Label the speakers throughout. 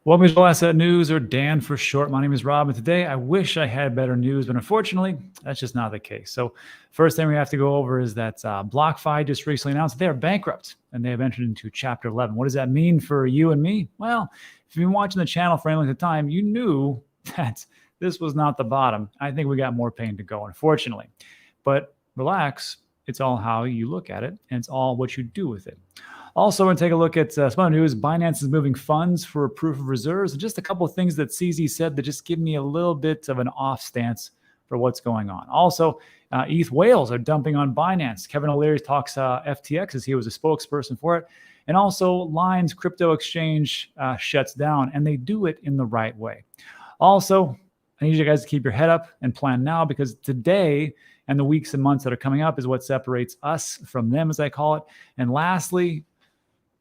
Speaker 1: Welcome to All Asset News, or Dan for short. My name is Rob, and today I wish I had better news, but unfortunately, that's just not the case. So first thing we have to go over is that Blockfi just recently announced they are bankrupt, and they have entered into Chapter 11. What does that mean for you and me? Well, if you've been watching the channel for any length of time, you knew that this was not the bottom. I think we got more pain to go, unfortunately. But relax, it's all how you look at it, and it's all what you do with it. Also, we're going to take a look at some other news. Binance is moving funds for proof of reserves, and just a couple of things that CZ said that just give me a little bit of an off stance for what's going on. Also, ETH whales are dumping on Binance. Kevin O'Leary talks FTX as he was a spokesperson for it. And also, Line's crypto exchange shuts down, and they do it in the right way. Also, I need you guys to keep your head up and plan now, because today and the weeks and months that are coming up is what separates us from them, as I call it. And lastly,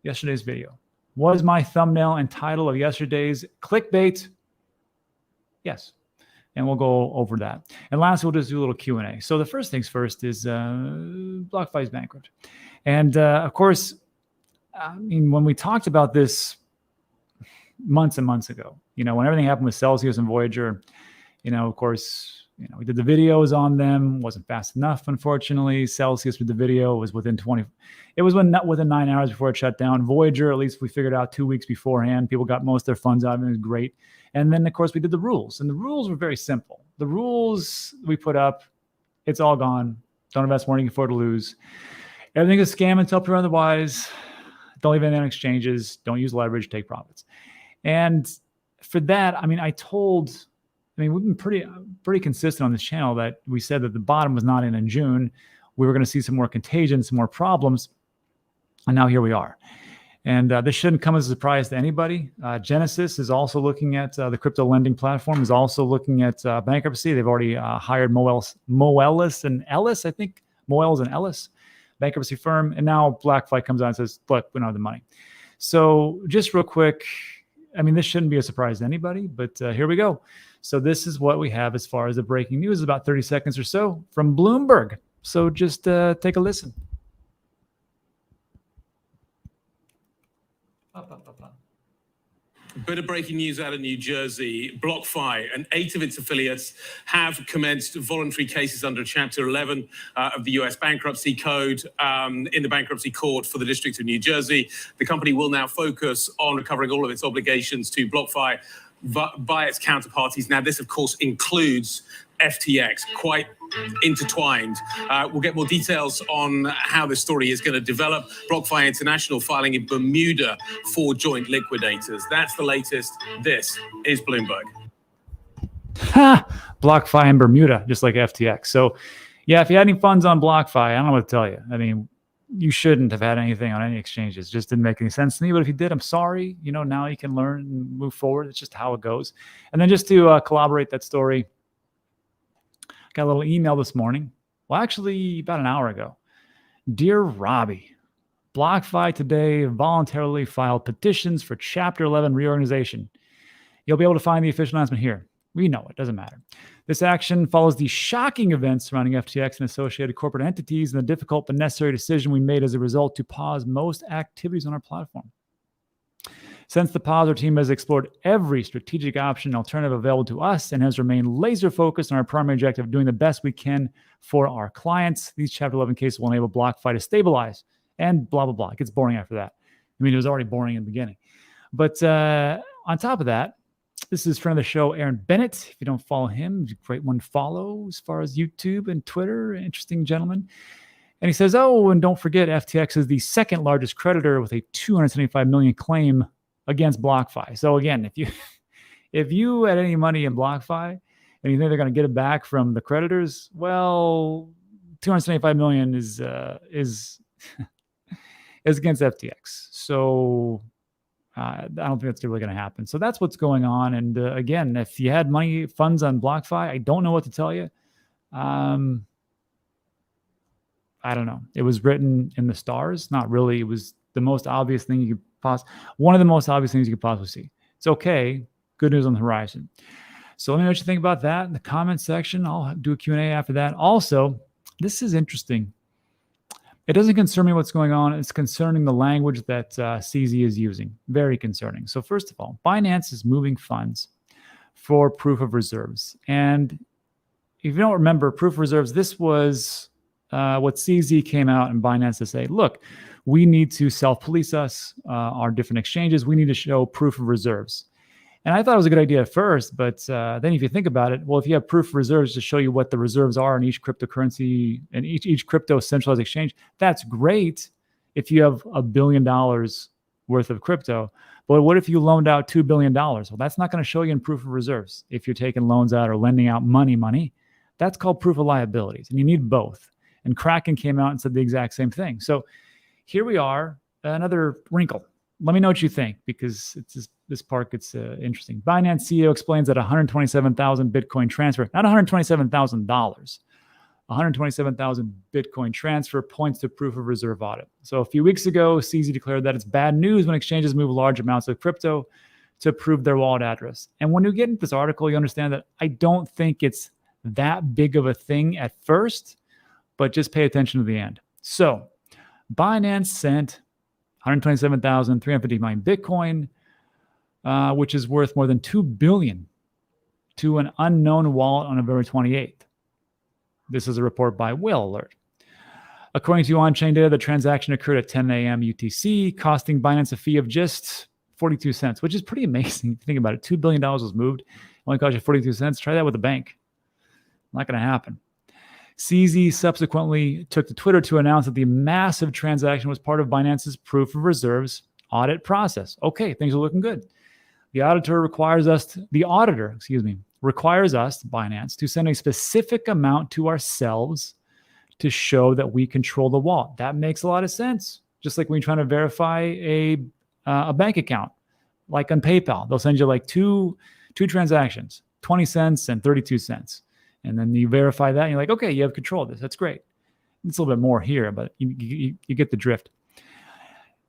Speaker 1: yesterday's video. Was my thumbnail and title of yesterday's clickbait? Yes. And we'll go over that. And last, we'll just do a little Q&A. So the first things first is Blockfi is bankrupt. And of course, I mean, when we talked about this months and months ago, you know, when everything happened with Celsius and Voyager, you know, of course, you know, we did the videos on them. Wasn't fast enough, unfortunately. Celsius with the video was within within 9 hours before it shut down. Voyager, at least we figured out 2 weeks beforehand. People got most of their funds out of it. It was great. And then, of course, we did the rules. And the rules were very simple. The rules we put up, it's all gone. Don't invest more than you can afford to lose. Everything is scam until proven otherwise. Don't leave anything on exchanges. Don't use leverage. Take profits. And for that, I mean, we've been pretty consistent on this channel that we said that the bottom was not in June. We were going to see some more contagion, some more problems. And now here we are. And this shouldn't come as a surprise to anybody. Genesis is also looking at the crypto lending platform, is also looking at bankruptcy. They've already hired Moelis and Ellis, I think. Moelis and Ellis, bankruptcy firm. And now Blockfi comes out and says, look, we don't have the money. So just real quick, I mean, this shouldn't be a surprise to anybody, but here we go. So this is what we have as far as the breaking news, about 30 seconds or so from Bloomberg. So just take a listen.
Speaker 2: Bit of breaking news out of New Jersey. Blockfi and 8 of its affiliates have commenced voluntary cases under Chapter 11 of the U.S. Bankruptcy Code in the Bankruptcy Court for the District of New Jersey. The company will now focus on recovering all of its obligations to Blockfi by its counterparties. Now, this, of course, includes FTX, quite intertwined. We'll get more details on how this story is going to develop. Blockfi International filing in Bermuda for joint liquidators. That's the latest. This is Bloomberg.
Speaker 1: Blockfi in Bermuda, just like FTX. So, yeah, if you had any funds on Blockfi, I don't know what to tell you. I mean, you shouldn't have had anything on any exchanges. It just didn't make any sense to me. But if you did, I'm sorry. You know, now you can learn and move forward. It's just how it goes. And then just to corroborate that story, got a little email this morning. Well, actually, about an hour ago. Dear Robbie, Blockfi today voluntarily filed petitions for Chapter 11 reorganization. You'll be able to find the official announcement here. We know it. Doesn't matter. This action follows the shocking events surrounding FTX and associated corporate entities and the difficult but necessary decision we made as a result to pause most activities on our platform. Since the pause, our team has explored every strategic option and alternative available to us and has remained laser focused on our primary objective of doing the best we can for our clients. These Chapter 11 cases will enable Blockfi to stabilize and blah, blah, blah. It gets boring after that. I mean, it was already boring in the beginning. But on top of that, this is friend of the show, Aaron Bennett. If you don't follow him, he's a great one to follow as far as YouTube and Twitter. Interesting gentleman. And he says, oh, and don't forget, FTX is the second largest creditor with a $275 million claim against Blockfi. So again, if you had any money in Blockfi and you think they're going to get it back from the creditors, well, $275 million is against FTX. So I don't think that's really going to happen. So that's what's going on. And again, if you had funds on Blockfi, I don't know what to tell you. I don't know. It was written in the stars. Not really. It was the most obvious thing you could one of the most obvious things you could possibly see. It's okay. Good news on the horizon. So let me know what you think about that in the comment section. I'll do a Q&A after that. Also, this is interesting. It doesn't concern me what's going on. It's concerning the language that CZ is using. Very concerning. So first of all, Binance is moving funds for proof of reserves. And if you don't remember, proof of reserves, this was what CZ came out and Binance to say, look, we need to self-police us, our different exchanges. We need to show proof of reserves. And I thought it was a good idea at first, but then if you think about it, well, if you have proof of reserves to show you what the reserves are in each cryptocurrency and each crypto centralized exchange, that's great if you have $1 billion worth of crypto. But what if you loaned out $2 billion? Well, that's not going to show you in proof of reserves. If you're taking loans out or lending out money, that's called proof of liabilities. And you need both. And Kraken came out and said the exact same thing. So here we are, another wrinkle. Let me know what you think, because it's just, this part gets interesting. Binance CEO explains that 127,000 Bitcoin transfer, not $127,000, 127,000 Bitcoin transfer points to proof of reserve audit. So a few weeks ago, CZ declared that it's bad news when exchanges move large amounts of crypto to prove their wallet address. And when you get into this article, you understand that I don't think it's that big of a thing at first, but just pay attention to the end. So Binance sent 127,350 million Bitcoin, which is worth more than $2 billion, to an unknown wallet on November 28th. This is a report by Whale Alert. According to on-chain data, the transaction occurred at 10 a.m. UTC, costing Binance a fee of just 42 cents, which is pretty amazing. Think about it. $2 billion was moved. Only cost you 42 cents. Try that with a bank. Not going to happen. CZ subsequently took to Twitter to announce that the massive transaction was part of Binance's proof of reserves audit process. Okay, things are looking good. The auditor requires us, Binance, to send a specific amount to ourselves to show that we control the wallet. That makes a lot of sense. Just like when you're trying to verify a bank account, like on PayPal, they'll send you like two transactions, 20 cents and 32 cents. And then you verify that and you're like, okay, you have control of this. That's great. It's a little bit more here, but you get the drift.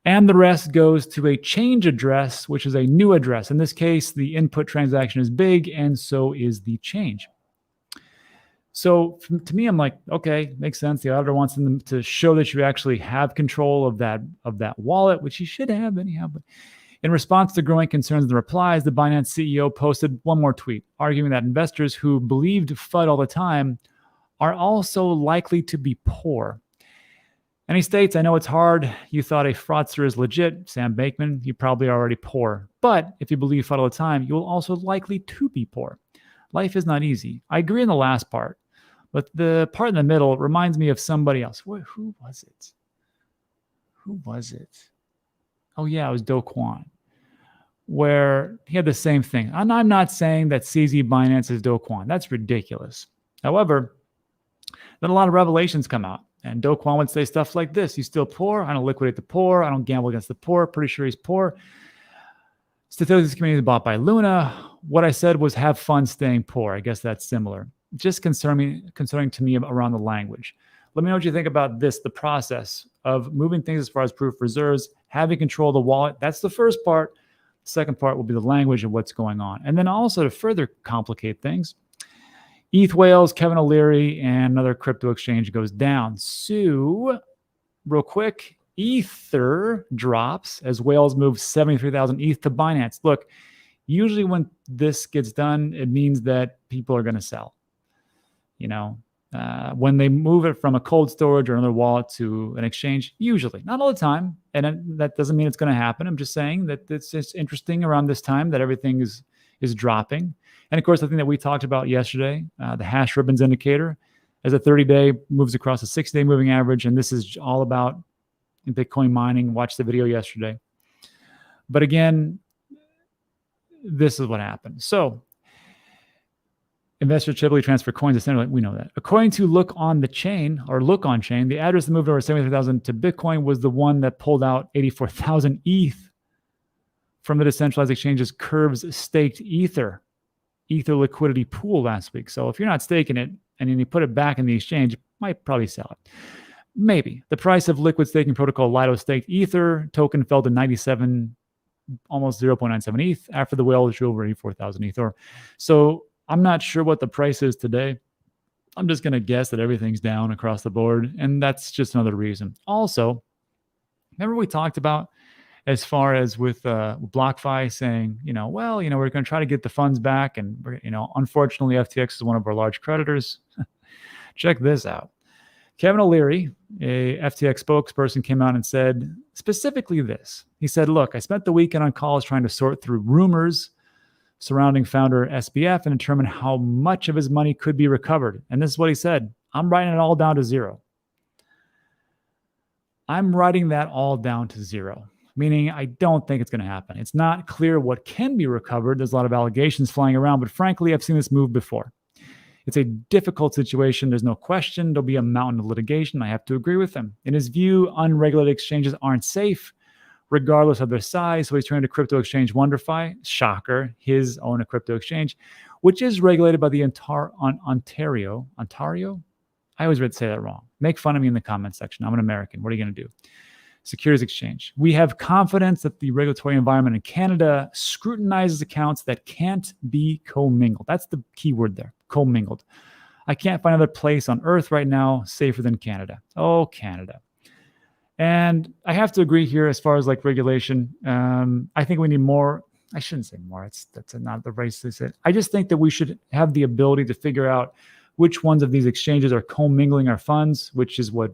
Speaker 1: And the rest goes to a change address, which is a new address. In this case, the input transaction is big, and so is the change. So to me, I'm like, okay, makes sense. The auditor wants them to show that you actually have control of that wallet, which you should have anyhow. But in response to growing concerns in the replies, the Binance CEO posted one more tweet, arguing that investors who believed FUD all the time are also likely to be poor. And he states, I know it's hard. You thought a fraudster is legit, Sam Bankman. You probably are already poor. But if you believe FUD all the time, you will also likely to be poor. Life is not easy. I agree in the last part, but the part in the middle reminds me of somebody else. Who was it? Who was it? Oh, yeah, it was Do Kwon, where he had the same thing. And I'm not saying that CZ Binance is Do Kwon. That's ridiculous. However, then a lot of revelations come out. And Do Kwon would say stuff like this. He's still poor. I don't liquidate the poor. I don't gamble against the poor. Pretty sure he's poor. Statistics community is bought by Luna. What I said was have fun staying poor. I guess that's similar. Just concerning to me around the language. Let me know what you think about this, the process of moving things as far as proof reserves, having control of the wallet. That's the first part. The second part will be the language of what's going on. And then also to further complicate things, ETH whales, Kevin O'Leary, and another crypto exchange goes down. So, real quick, Ether drops as whales move 73,000 ETH to Binance. Look, usually when this gets done, it means that people are going to sell. You know, when they move it from a cold storage or another wallet to an exchange, usually, not all the time. And that doesn't mean it's going to happen. I'm just saying that it's just interesting around this time that everything is dropping. And of course, the thing that we talked about yesterday, the hash ribbons indicator, as a 30-day moves across a 60-day moving average. And this is all about Bitcoin mining. Watch the video yesterday. But again, this is what happened. So investors typically transfer coins essentially. We know that. According to Look on Chain, the address that moved over 73,000 to Bitcoin was the one that pulled out 84,000 ETH from the decentralized exchange's Curve's staked Ether liquidity pool last week. So if you're not staking it and then you put it back in the exchange, you might probably sell it. Maybe. The price of liquid staking protocol Lido staked Ether token fell to 97, almost 0.97 ETH after the whale drew over 84,000 Ether. So I'm not sure what the price is today. I'm just going to guess that everything's down across the board. And that's just another reason. Also, remember we talked about as far as with Blockfi saying, we're going to try to get the funds back. And, unfortunately, FTX is one of our large creditors. Check this out. Kevin O'Leary, a FTX spokesperson, came out and said specifically this. He said, look, I spent the weekend on calls trying to sort through rumors surrounding founder SBF and determine how much of his money could be recovered. And this is what he said. I'm writing it all down to zero. I'm writing that all down to zero, meaning I don't think it's going to happen. It's not clear what can be recovered. There's a lot of allegations flying around, but frankly, I've seen this move before. It's a difficult situation. There's no question. There'll be a mountain of litigation. I have to agree with him. In his view, unregulated exchanges aren't safe, regardless of their size. So he's turning to crypto exchange WonderFi, shocker, his own a crypto exchange, which is regulated by the Ontario. I always say that wrong. Make fun of me in the comments section. I'm an American. What are you going to do? Securities exchange. We have confidence that the regulatory environment in Canada scrutinizes accounts that can't be commingled. That's the key word there, commingled. I can't find another place on earth right now safer than Canada. Oh, Canada. And I have to agree here as far as like regulation. I think we need more. I shouldn't say more. That's not the right to say. I just think that we should have the ability to figure out which ones of these exchanges are commingling our funds, which is what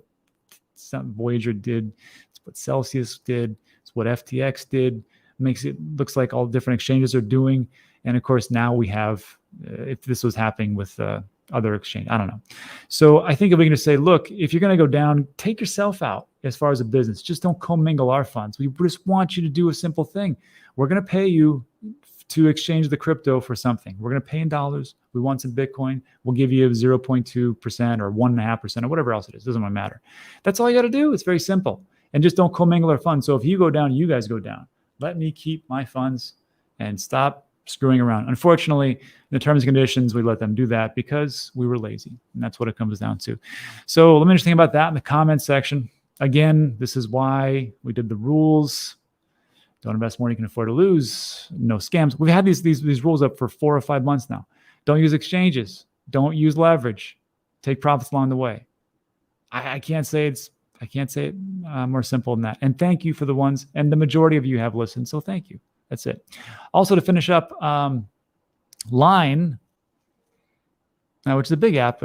Speaker 1: Voyager did. It's what Celsius did. It's what FTX did. Looks like all different exchanges are doing. And of course, now we have, if this was happening with other exchange, I don't know. So I think if we're going to say, look, if you're going to go down, take yourself out as far as a business. Just don't commingle our funds. We just want you to do a simple thing. We're going to pay you to exchange the crypto for something. We're going to pay in dollars. We want some Bitcoin. We'll give you 0.2% or 1.5% or whatever else it is. Doesn't really matter. That's all you got to do. It's very simple. And just don't commingle our funds. So if you go down, you guys go down. Let me keep my funds and stop screwing around. Unfortunately, in the terms and conditions, we let them do that because we were lazy. And that's what it comes down to. So let me just think about that in the comments section. Again, this is why we did the rules. Don't invest more than you can afford to lose. No scams. We've had these rules up for 4 or 5 months now. Don't use exchanges. Don't use leverage. Take profits along the way. I can't say it more simple than that. And thank you for the ones, and the majority of you have listened. So thank you. That's it. Also, to finish up, Line, which is a big app,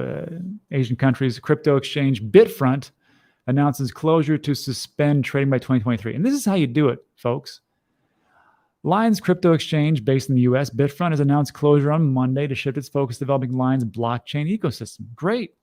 Speaker 1: Asian countries, crypto exchange Bitfront announces closure to suspend trading by 2023. And this is how you do it, folks. Line's crypto exchange based in the US, Bitfront, has announced closure on Monday to shift its focus to developing Line's blockchain ecosystem. Great.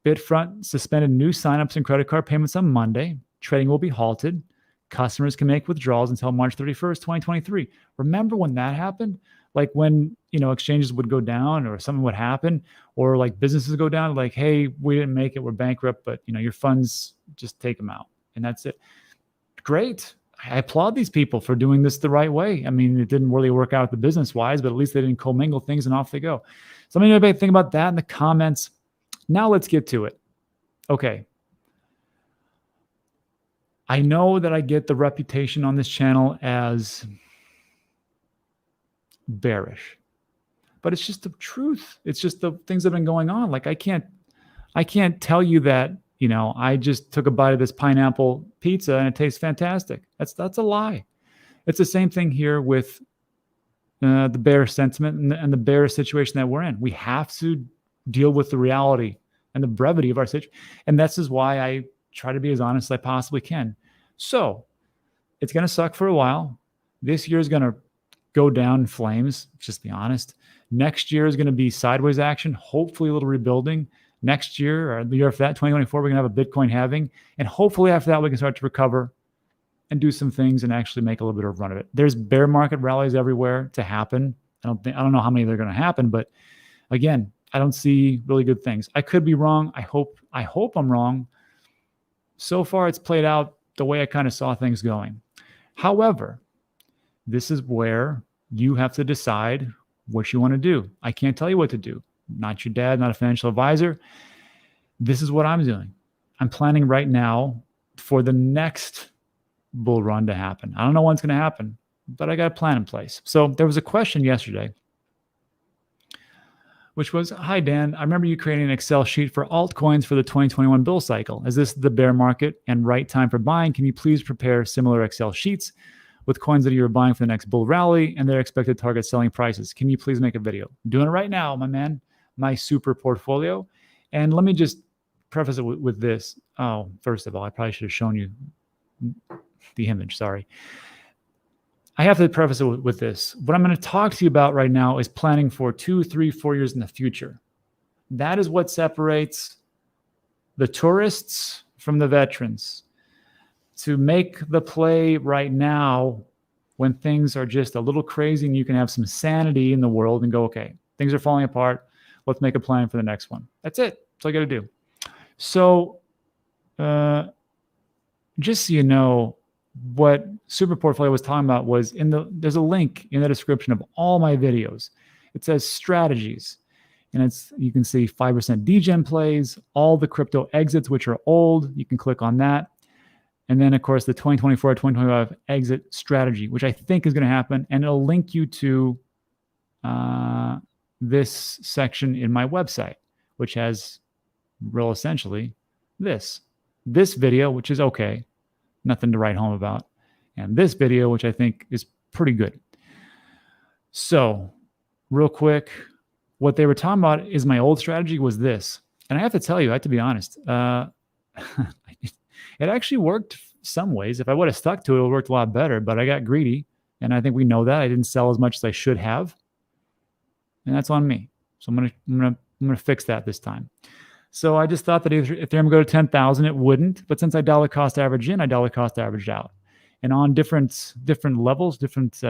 Speaker 1: Bitfront suspended new signups and credit card payments on Monday. Trading will be halted. Customers can make withdrawals until March 31st, 2023. Remember when that happened? Like when, exchanges would go down or something would happen, or like businesses go down, like, hey, we didn't make it, we're bankrupt, but your funds, just take them out. And that's it. Great. I applaud these people for doing this the right way. I mean, it didn't really work out the business wise, but at least they didn't commingle things and off they go. So let me think about that in the comments. Now let's get to it. Okay. I know that I get the reputation on this channel as bearish, but it's just the truth. It's just the things that have been going on. Like I can't tell you that, I just took a bite of this pineapple pizza and it tastes fantastic. That's a lie. It's the same thing here with the bearish sentiment and the bearish situation that we're in. We have to deal with the reality and the brevity of our situation. And this is why I try to be as honest as I possibly can. So it's going to suck for a while. This year is going to go down in flames. Just be honest. Next year is going to be sideways action, hopefully a little rebuilding. Next year or the year after that, 2024, we're going to have a Bitcoin halving. And hopefully after that, we can start to recover and do some things and actually make a little bit of a run of it. There's bear market rallies everywhere to happen. I don't know how many they're going to happen, but again, I don't see really good things. I could be wrong. I hope I'm wrong. So far, it's played out the way I kind of saw things going. However, this is where you have to decide what you want to do. I can't tell you what to do. Not your dad, not a financial advisor. This is what I'm doing. I'm planning right now for the next bull run to happen. I don't know when it's going to happen, but I got a plan in place. So there was a question yesterday which was, hi, Dan, I remember you creating an Excel sheet for altcoins for the 2021 bull cycle. Is this the bear market and right time for buying? Can you please prepare similar Excel sheets with coins that you're buying for the next bull rally and their expected target selling prices? Can you please make a video? I'm doing it right now, my man, my super portfolio. And let me just preface it with this. Oh, first of all, I probably should have shown you the image, sorry. I have to preface it with this. What I'm going to talk to you about right now is planning for 2, 3, 4 years in the future. That is what separates the tourists from the veterans. To make the play right now when things are just a little crazy and you can have some sanity in the world and go, okay, things are falling apart. Let's make a plan for the next one. That's it. That's all I got to do. So just so you know, what Super Portfolio was talking about was there's a link in the description of all my videos. It says strategies, and you can see 5% degen plays, all the crypto exits, which are old. You can click on that. And then, of course, the 2024, 2025 exit strategy, which I think is going to happen. And it'll link you to this section in my website, which has real essentially this video, which is okay. Nothing to write home about. And this video, which I think is pretty good. So real quick, what they were talking about is my old strategy was this. And I have to tell you, I have to be honest, it actually worked some ways. If I would have stuck to it, it would have worked a lot better, but I got greedy. And I think we know that. I didn't sell as much as I should have. And that's on me. So I'm gonna fix that this time. So I just thought that if Ethereum would go to 10,000, it wouldn't. But since I dollar cost average in, I dollar cost averaged out. And on different levels, different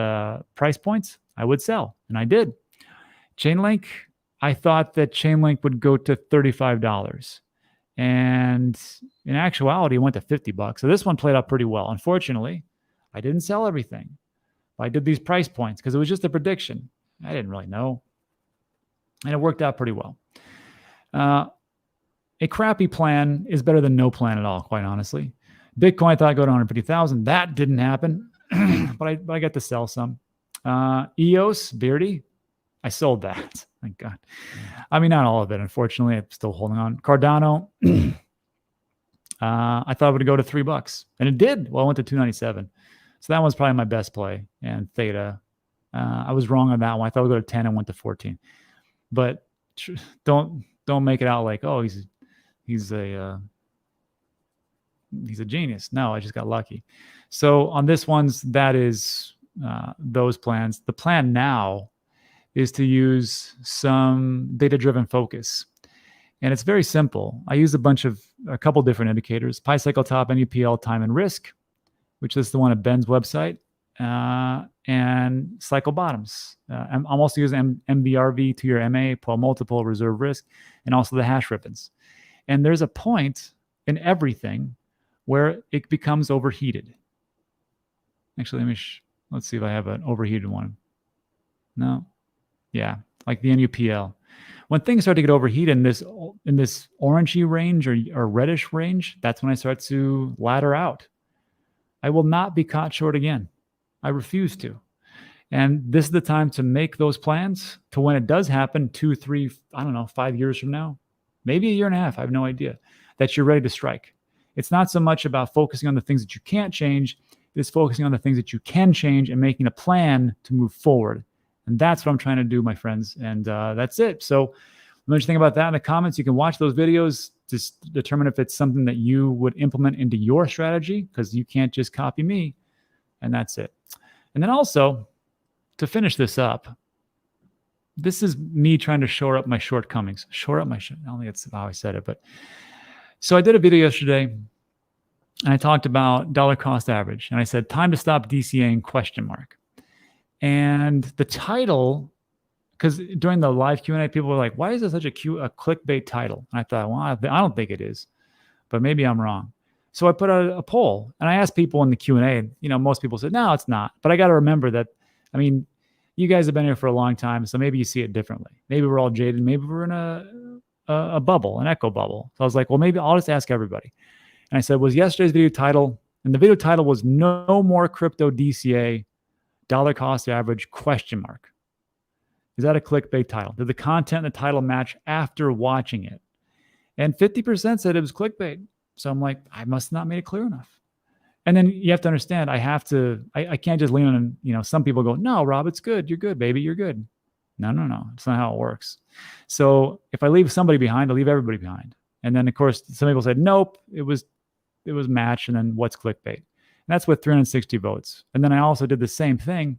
Speaker 1: price points, I would sell. And I did. Chainlink, I thought that Chainlink would go to $35. And in actuality, it went to $50. So this one played out pretty well. Unfortunately, I didn't sell everything. I did these price points because it was just a prediction. I didn't really know. And it worked out pretty well. A crappy plan is better than no plan at all, quite honestly. Bitcoin, I thought I'd go to 150,000. That didn't happen, but I got to sell some. EOS, Beardy, I sold that. Thank God. I mean, not all of it, unfortunately. I'm still holding on. Cardano, I thought it would go to $3. And it did. Well, it went to 297. So that one's probably my best play. And Theta, I was wrong on that one. I thought it would go to 10 and went to 14. But don't make it out like, oh, he's a genius. No, I just got lucky. So on this one's, that is those plans. The plan now is to use some data-driven focus. And it's very simple. I use a couple different indicators: Pi cycle top, NUPL, time and risk, which is the one at Ben's website, and cycle bottoms. I'm also using MVRV, 2-year MA, Paul multiple, reserve risk, and also the hash ribbons. And there's a point in everything where it becomes overheated. Actually, let's see if I have an overheated one. No. Yeah, like the NUPL. When things start to get overheated in this orangey range or reddish range, that's when I start to ladder out. I will not be caught short again. I refuse to. And this is the time to make those plans to when it does happen 2, 3, 5 years from now, maybe a year and a half, I have no idea, that you're ready to strike. It's not so much about focusing on the things that you can't change. It's focusing on the things that you can change and making a plan to move forward. And that's what I'm trying to do, my friends. And that's it. So let me just think about that in the comments. You can watch those videos to determine if it's something that you would implement into your strategy, because you can't just copy me. And that's it. And then also, to finish this up, this is me trying to shore up my shortcomings. I don't think that's how I said it. But so I did a video yesterday, and I talked about dollar cost average. And I said, time to stop DCAing ? And the title, because during the live Q&A, people were like, why is it such a clickbait title? And I thought, well, I don't think it is, but maybe I'm wrong. So I put out a poll, and I asked people in the Q&A, most people said, no, it's not. But I got to remember that, you guys have been here for a long time, so maybe you see it differently. Maybe we're all jaded. Maybe we're in a bubble, an echo bubble. So I was like, well, maybe I'll just ask everybody. And I said, was yesterday's video title, and the video title was No More Crypto DCA, Dollar Cost Average ? Is that a clickbait title? Did the content and the title match after watching it? And 50% said it was clickbait. So I'm like, I must not made it clear enough. And then you have to understand, I can't just lean on, some people go, no, Rob, it's good. You're good, baby. You're good. No. It's not how it works. So if I leave somebody behind, I leave everybody behind. And then of course, some people said, nope, it was match. And then what's clickbait? And that's with 360 votes. And then I also did the same thing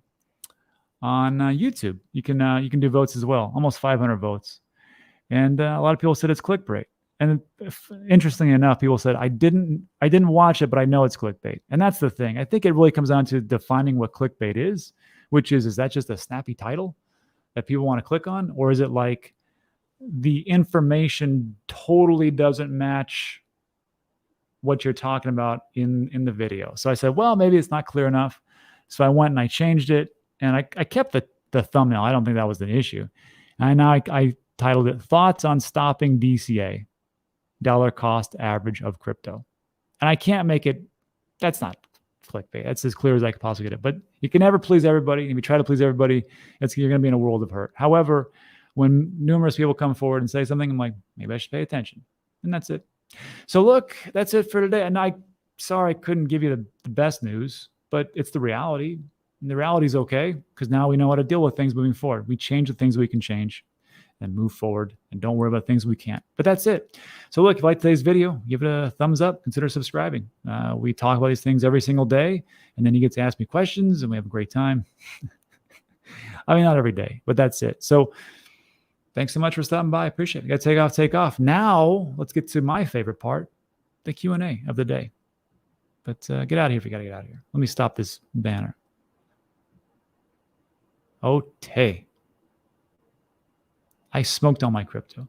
Speaker 1: on YouTube. You can do votes as well, almost 500 votes. And a lot of people said it's clickbait. And interestingly enough, people said, I didn't watch it, but I know it's clickbait. And that's the thing. I think it really comes down to defining what clickbait is, which is that just a snappy title that people want to click on? Or is it like the information totally doesn't match what you're talking about in the video? So I said, well, maybe it's not clear enough. So I went and I changed it, and I kept the thumbnail. I don't think that was the issue. And now I titled it Thoughts on Stopping DCA. Dollar cost average of crypto. And I can't make it, that's not clickbait. That's as clear as I could possibly get it. But you can never please everybody. If you try to please everybody, you're going to be in a world of hurt. However, when numerous people come forward and say something, I'm like, maybe I should pay attention. And that's it. So look, that's it for today. And sorry I couldn't give you the best news, but it's the reality. And the reality is okay, because now we know how to deal with things moving forward. We change the things we can change and move forward, and don't worry about things we can't. But that's it. So look, if you like today's video, give it a thumbs up, consider subscribing. We talk about these things every single day, and then you get to ask me questions, and we have a great time. I mean, not every day, but that's it. So thanks so much for stopping by. I appreciate it. Got to take off. Now, let's get to my favorite part, the Q&A of the day. But get out of here if you got to get out of here. Let me stop this banner. Okay. I smoked all my crypto.